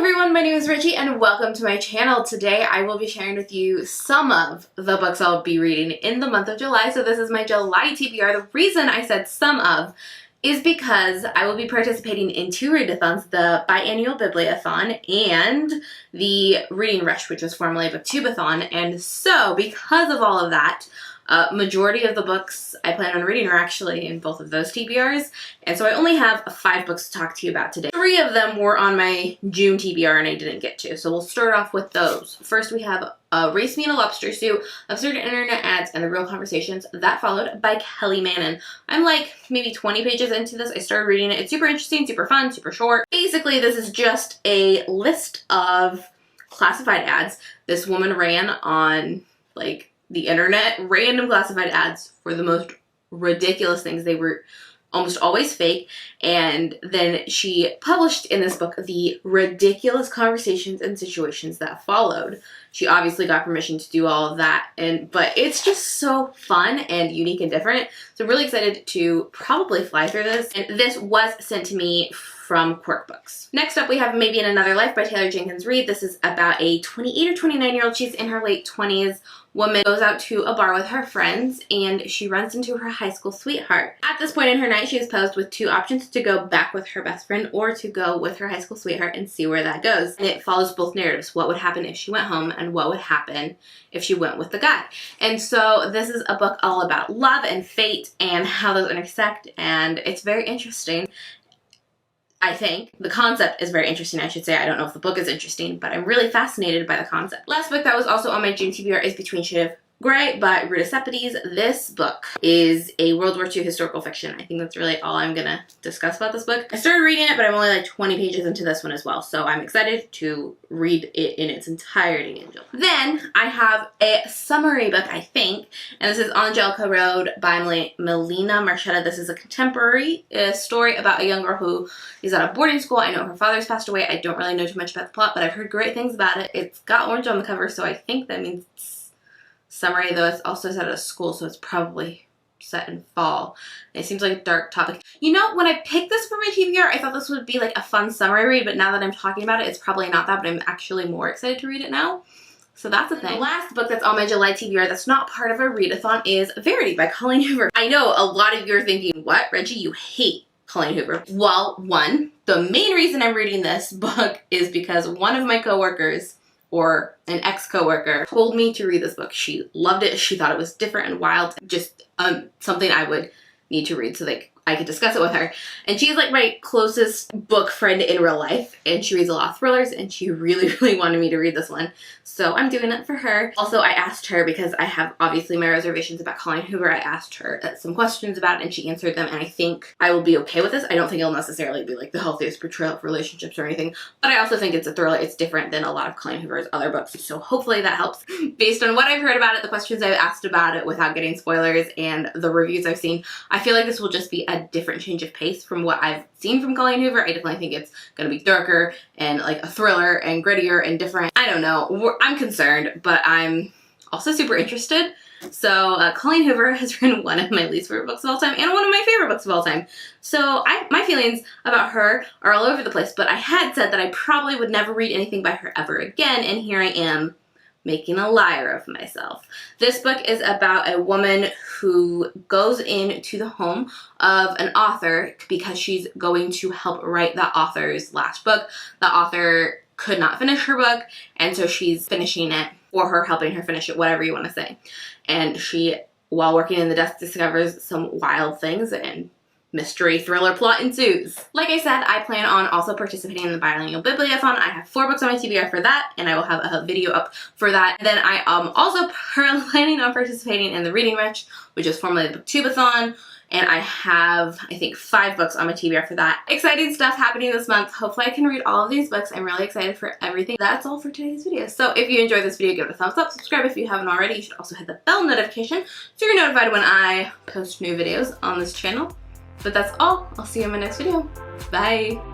everyone, my name is Richie and welcome to my channel. Today I will be sharing with you some of the books I'll be reading in the month of July. So this is my July TBR. The reason I said some of is because I will be participating in two read-a-thons, the biannual Bibliothon and the Reading Rush, which was formerly Booktube-a-thon. And so because of all of that, majority of the books I plan on reading are actually in both of those TBRs, and so I only have 5 books to talk to you about today. 3 of them were on my June TBR and I didn't get to, so we'll start off with those. First we have Race Me in a Lobster Suit, Absurd Internet Ads, and the Real Conversations That Followed by Kelly Mannon. I'm like maybe 20 pages into this. I started reading it. It's super interesting, super fun, super short. Basically this is just a list of classified ads this woman ran on like the internet, random classified ads for the most ridiculous things. They were almost always fake, and then she published in this book the ridiculous conversations and situations that followed. She obviously got permission to do all of that, but it's just so fun and unique and different. So I'm really excited to probably fly through this, and this was sent to me from Quirk Books. Next up we have Maybe in Another Life by Taylor Jenkins Reid. This is about a 28 or 29-year-old, she's in her late 20s, woman goes out to a bar with her friends and she runs into her high school sweetheart. At this point in her night, she is posed with 2 options: to go back with her best friend or to go with her high school sweetheart and see where that goes. And it follows both narratives: what would happen if she went home and what would happen if she went with the guy. And so this is a book all about love and fate and how those intersect, and it's very interesting. I think the concept is very interesting, I should say. I don't know if the book is interesting, but I'm really fascinated by the concept. Last book that was also on my June TBR is Between Shades of Grey by Ruta. This book is a World War II historical fiction. I think that's really all I'm gonna discuss about this book. I started reading it, but I'm only like 20 pages into this one as well, so I'm excited to read it in its entirety. Then I have a summary book, I think, and this is Angelica Road by Melina Marchetta. This is a contemporary story about a young girl who is at a boarding school. I know her father's passed away. I don't really know too much about the plot, but I've heard great things about it. It's got orange on the cover, so I think that means it's summery, though it's also set at a school, so it's probably set in fall. It seems like a dark topic. You know, when I picked this for my TBR, I thought this would be like a fun summer read, but now that I'm talking about it, it's probably not that, but I'm actually more excited to read it now. So that's a thing. The last book that's on my July TBR that's not part of a read-a-thon is Verity by Colleen Hoover. I know a lot of you are thinking, what, Reggie, you hate Colleen Hoover. Well, one, the main reason I'm reading this book is because one of my coworkers, or an ex-coworker, told me to read this book. She loved it. She thought it was different and wild. Just something I would need to read so that I could discuss it with her. And she's like my closest book friend in real life, and she reads a lot of thrillers, and she really, really wanted me to read this one. So I'm doing it for her. Also, I asked her, because I have obviously my reservations about Colleen Hoover, I asked her some questions about it and she answered them, and I think I will be okay with this. I don't think it'll necessarily be like the healthiest portrayal of relationships or anything, but I also think it's a thriller. It's different than a lot of Colleen Hoover's other books, so hopefully that helps. Based on what I've heard about it, the questions I've asked about it without getting spoilers, and the reviews I've seen, I feel like this will just be a different change of pace from what I've seen from Colleen Hoover. I definitely think it's going to be darker and like a thriller and grittier and different. I don't know. I'm concerned, but I'm also super interested. So Colleen Hoover has written one of my least favorite books of all time and one of my favorite books of all time. So my feelings about her are all over the place, but I had said that I probably would never read anything by her ever again, and here I am making a liar of myself. This book is about a woman who goes into the home of an author because she's going to help write the author's last book. The author could not finish her book, and so she's finishing it for her, helping her finish it, whatever you want to say. And she, while working in the desk, discovers some wild things and mystery thriller plot ensues. Like I said, I plan on also participating in the biannual Bibliothon. I have 4 books on my TBR for that, and I will have a video up for that. Then I am also planning on participating in the Reading Rush, which is formerly the Booktube-a-thon, and I have, I think, 5 books on my TBR for that. Exciting stuff happening this month. Hopefully I can read all of these books. I'm really excited for everything. That's all for today's video. So if you enjoyed this video, give it a thumbs up, subscribe if you haven't already. You should also hit the bell notification so you're notified when I post new videos on this channel. But that's all. I'll see you in my next video. Bye!